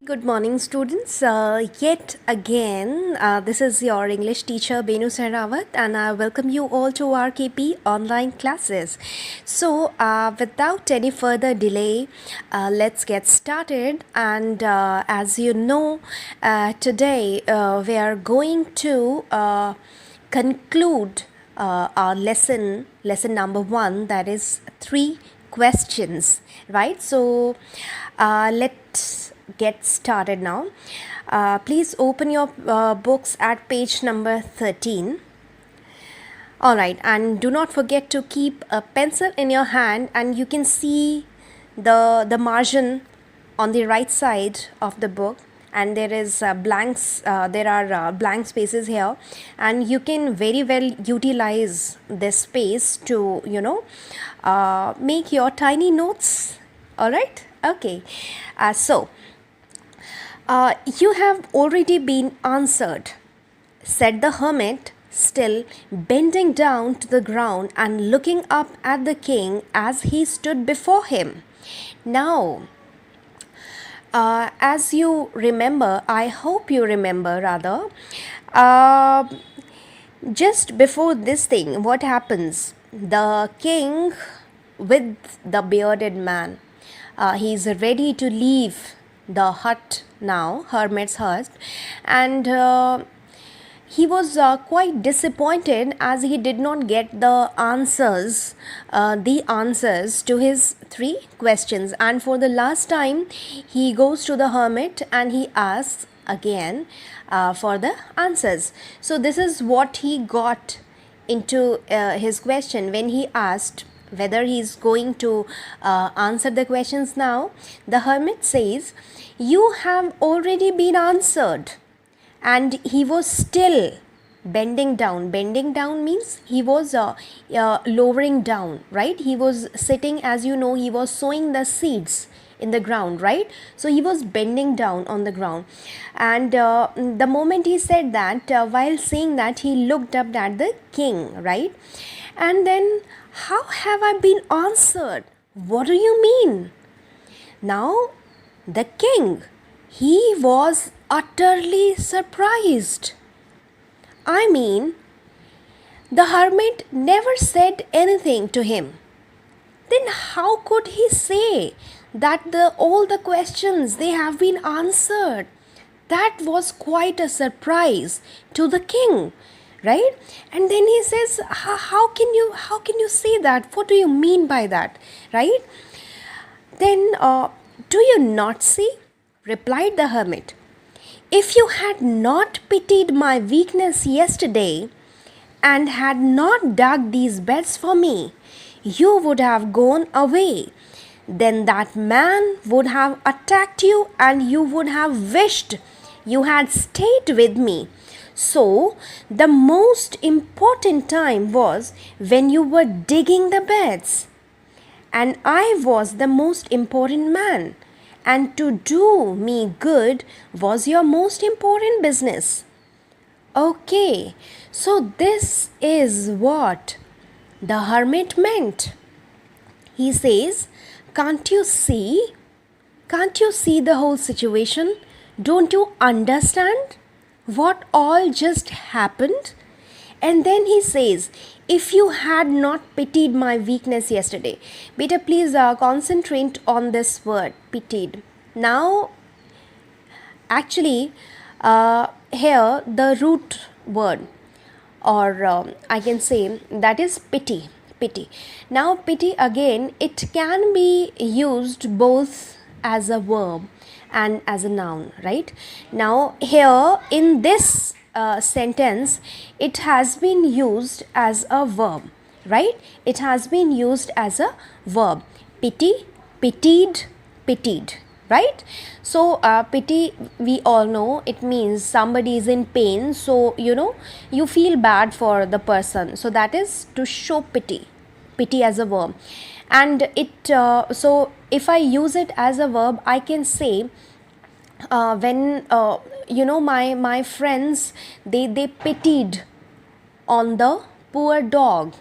Good morning, students. Yet again, this is your English teacher Benu Sehrawat, and I welcome you all to our KP online classes. So, without any further delay, let's get started. And as you know, today we are going to conclude our lesson number 1, that is 3 questions, right? So, let's get started now. Please open your books at page number 13. Alright, and do not forget to keep a pencil in your hand, and you can see the margin on the right side of the book, and there is there are blank spaces here, and you can very well utilize this space to make your tiny notes. Alright, okay. You have already been answered, said the hermit, still bending down to the ground and looking up at the king as he stood before him. Now, as you remember, I hope you remember rather, just before this thing, what happens? The king with the bearded man, he is ready to leave the hut now, hermit's hut, and he was quite disappointed as he did not get the answers to his 3 questions, and for the last time he goes to the hermit and he asks again for the answers. So this is what he got into his question when he asked whether he is going to answer the questions now. The hermit says, "You have already been answered." And he was still bending down. Bending down means he was lowering down, right? He was sitting, as you know, he was sowing the seeds in the ground, right? So he was bending down on the ground, and the moment he said that, while saying that, he looked up at the king, right? And then, "How have I been answered? What do you mean?" Now the king, he was utterly surprised. I mean, the hermit never said anything to him. Then how could he say that all the questions, they have been answered? That was quite a surprise to the king, right? And then he says, how can you say that? What do you mean by that, right? Then, "Do you not see?" replied the hermit. "If you had not pitied my weakness yesterday and had not dug these beds for me, you would have gone away. Then that man would have attacked you and you would have wished you had stayed with me. So, the most important time was when you were digging the beds. And I was the most important man, and to do me good was your most important business." Okay, so this is what the hermit meant. He says, Can't you see? Can't you see the whole situation? Don't you understand what all just happened?" And then he says, "If you had not pitied my weakness yesterday." Beta, please concentrate on this word, pitied. Now, actually, here the root word, or I can say, that is pity. Pity. Now, pity again, it can be used both as a verb and as a noun, right? Now, here in this sentence, it has been used as a verb, right? It has been used as a verb. Pity, pitied, pitied, right? So pity, we all know, it means somebody is in pain, so you feel bad for the person, so that is to show pity. Pity as a verb. And it so if I use it as a verb, I can say, when my friends, they pitied on the poor dog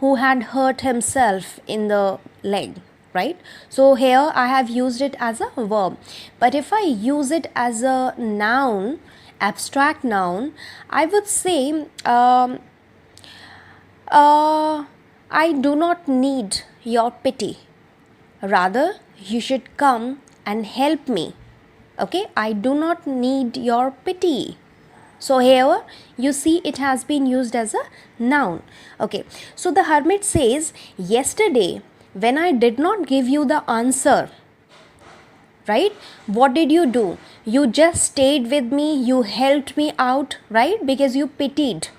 who had hurt himself in the leg, right? So here I have used it as a verb, but if I use it as a noun, abstract noun, I would say I do not need your pity, rather you should come and help me. Okay, I do not need your pity. So here you see it has been used as a noun. Okay, so the hermit says, yesterday when I did not give you the answer, right, what did you do? You just stayed with me, you helped me out, right, because you pitied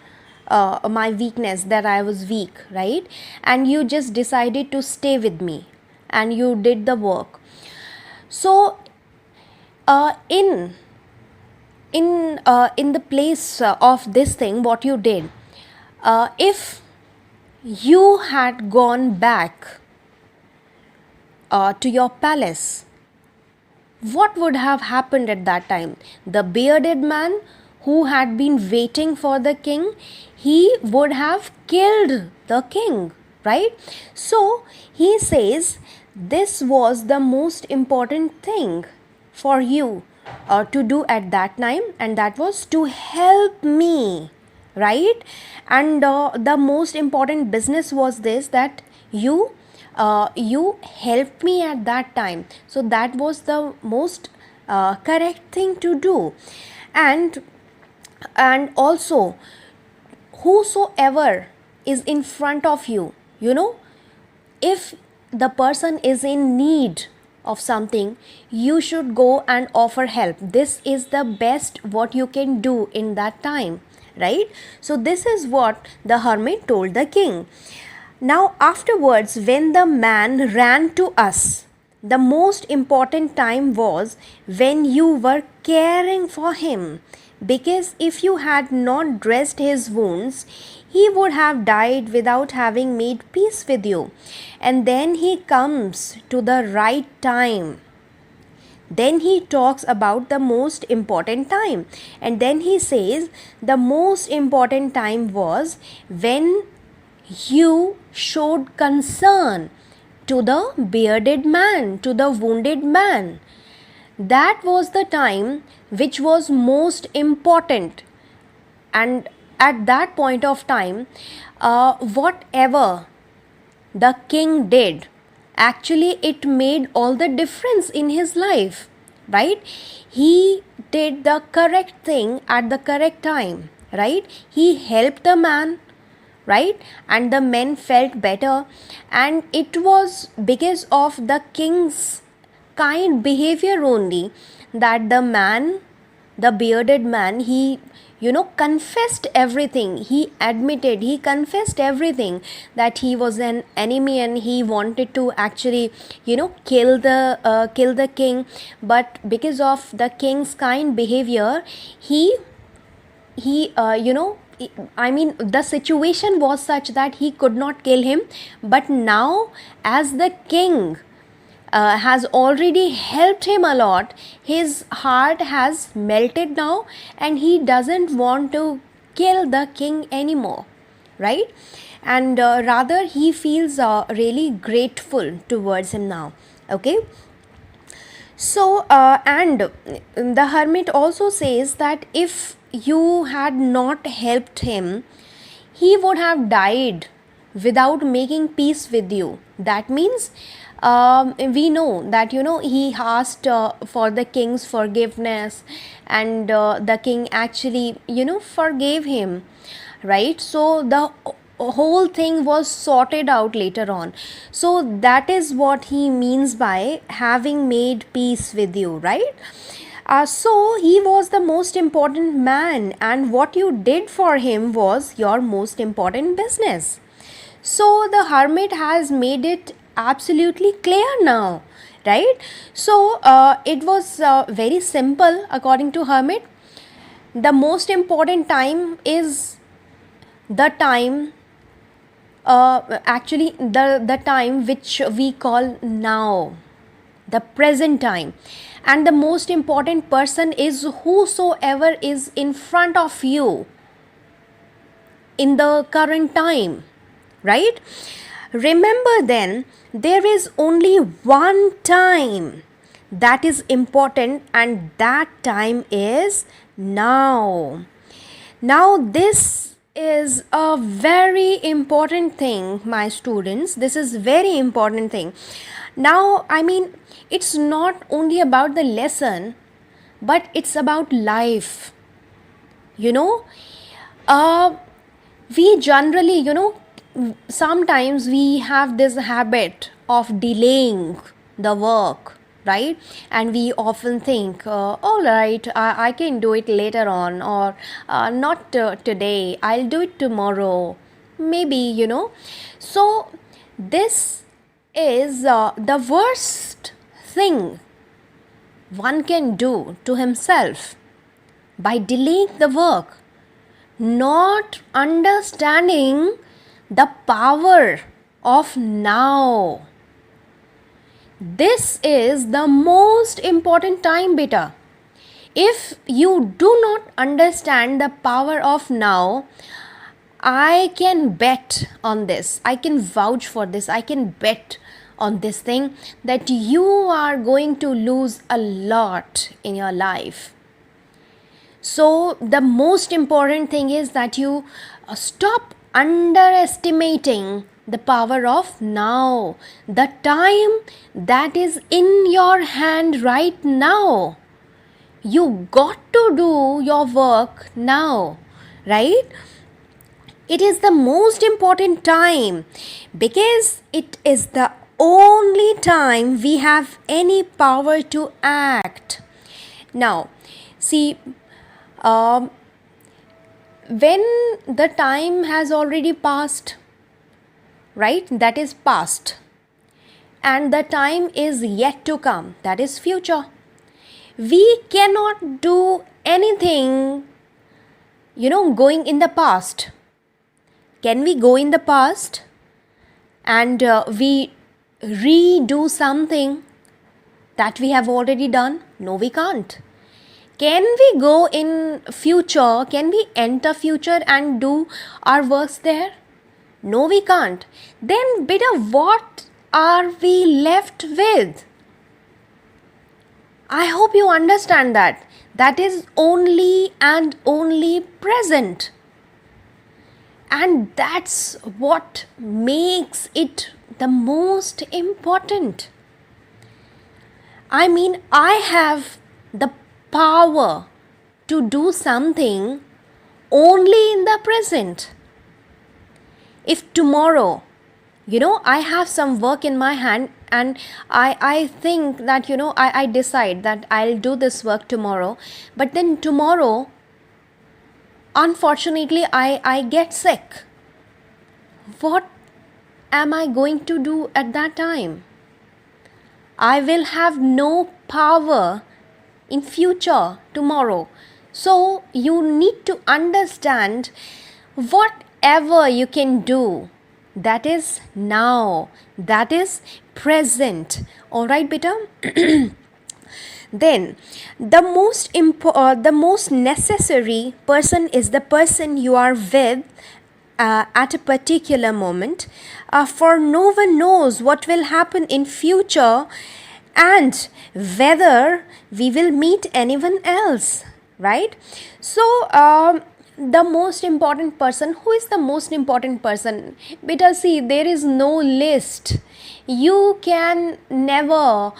my weakness, that I was weak, right, and you just decided to stay with me and you did the work. So in the place of this thing, what you did, if you had gone back to your palace, what would have happened at that time? The bearded man who had been waiting for the king, he would have killed the king, right? So he says this was the most important thing for you to do at that time, and that was to help me, right? And the most important business was this, that you helped me at that time. So that was the most correct thing to do. And also, whosoever is in front of you, if the person is in need of something, you should go and offer help. This is the best what you can do in that time, right? So this is what the hermit told the king. Now afterwards, when the man ran to us, the most important time was when you were caring for him, because if you had not dressed his wounds, he would have died without having made peace with you. And then he comes to the right time. Then he talks about the most important time. And then he says the most important time was when you showed concern to the bearded man, to the wounded man. That was the time which was most important. And at that point of time, whatever the king did, actually it made all the difference in his life, right? He did the correct thing at the correct time, right? He helped the man, right, and the men felt better, and it was because of the king's kind behavior only that the bearded man, he confessed everything. He admitted, he confessed everything, that he was an enemy and he wanted to actually kill the king. But because of the king's kind behavior, he the situation was such that he could not kill him. But now, as the king has already helped him a lot, his heart has melted now, and he doesn't want to kill the king anymore, right? And rather he feels really grateful towards him now. Okay, so and the hermit also says that if you had not helped him, he would have died without making peace with you. That means we know that he asked for the king's forgiveness, and the king actually forgave him, right? So the whole thing was sorted out later on. So that is what he means by having made peace with you, right? So he was the most important man, and what you did for him was your most important business. So the hermit has made it absolutely clear now, right? So it was very simple according to hermit. The most important time is the time, actually the time which we call now, the present time, and the most important person is whosoever is in front of you in the current time, right? Remember then, there is only one time that is important, and that time is now. Now, this is a very important thing, my students. This is very important thing. Now, it's not only about the lesson, but it's about life. You know, uh, we generally, sometimes we have this habit of delaying the work, right? And we often think, all right, I can do it later on, or not today, I'll do it tomorrow, maybe, So, this is the worst thing one can do to himself by delaying the work, not understanding the power of now. This is the most important time, beta. If you do not understand the power of now, I can bet on this, I can vouch for this, I can bet on this thing that you are going to lose a lot in your life. So, the most important thing is that you stop underestimating the power of now, the time that is in your hand right now. You got to do your work now, right? It is the most important time because it is the only time we have any power to act. Now, see, when the time has already passed, right, that is past, and the time is yet to come, that is future, we cannot do anything, going in the past. Can we go in the past and we redo something that we have already done? No, we can't. Can we go in future? Can we enter future and do our works there? No, we can't. Then, beta, what are we left with? I hope you understand that. That is only and only present. And that's what makes it the most important. I have the power to do something only in the present. If tomorrow, I have some work in my hand and I think that, I decide that I'll do this work tomorrow, but then tomorrow, unfortunately, I get sick. What am I going to do at that time? I will have no power in future tomorrow. So you need to understand whatever you can do, that is now, that is present. All right, beta. Then the most necessary person is the person you are with at a particular moment, for no one knows what will happen in future and whether we will meet anyone else, right? So the most important person, who is the most important person? Beta, see, there is no list. You can never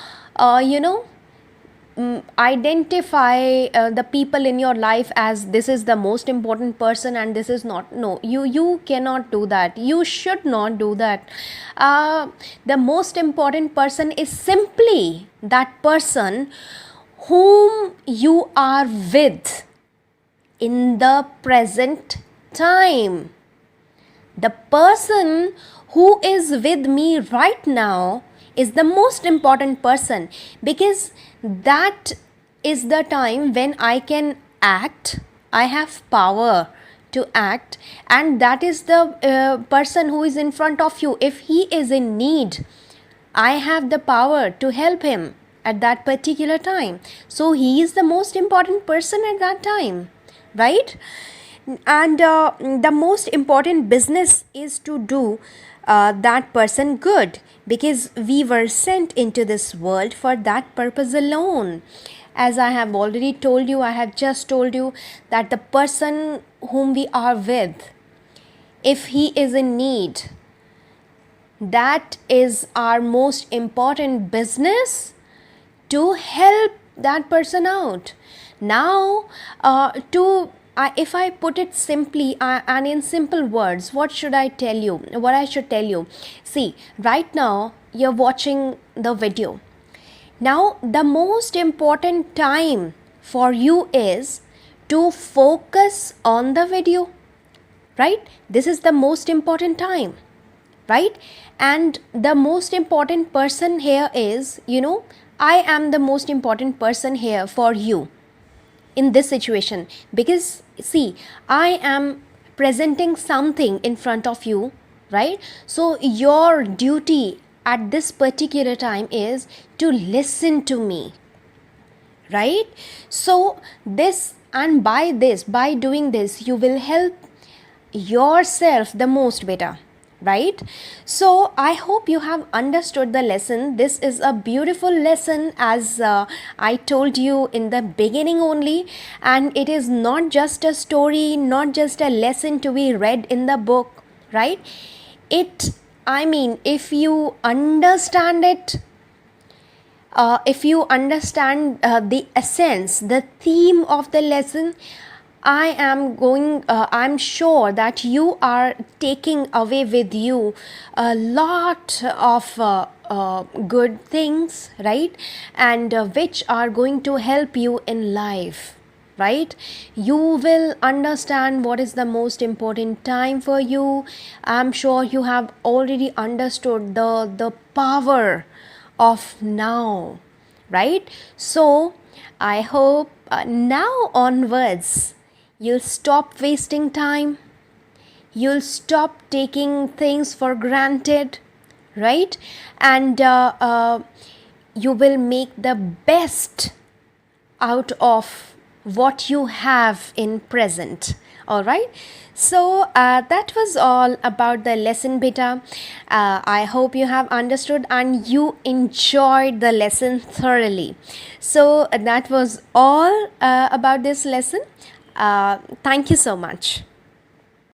identify the people in your life as this is the most important person and this is not. No, you cannot do that. You should not do that. The most important person is simply that person whom you are with in the present time. The person who is with me right now is the most important person, because that is the time when I can act, I have power to act, and that is the person who is in front of you. If he is in need, I have the power to help him at that particular time. So he is the most important person at that time, right? And the most important business is to do that person good, because we were sent into this world for that purpose alone. As I have already told you, I have just told you that the person whom we are with, if he is in need, that is our most important business, to help that person out. Now, if I put it simply and in simple words, what should I tell you? What I should tell you? See, right now you're watching the video. Now, the most important time for you is to focus on the video, right? This is the most important time, right? And the most important person here is, I am the most important person here for you in this situation, because see, I am presenting something in front of you, right? So your duty at this particular time is to listen to me, right? So this, and by doing this, you will help yourself the most better, right? So I hope you have understood the lesson. This is a beautiful lesson, as I told you in the beginning only, and it is not just a story, not just a lesson to be read in the book, right? If you understand it, if you understand the essence, the theme of the lesson, I'm sure that you are taking away with you a lot of good things, right? And which are going to help you in life, right? You will understand what is the most important time for you. I'm sure you have already understood the power of now, right? So I hope now onwards you'll stop wasting time, you'll stop taking things for granted, right? And you will make the best out of what you have in present. All right, so that was all about the lesson, beta. I hope you have understood and you enjoyed the lesson thoroughly. So that was all about this lesson. Thank you so much.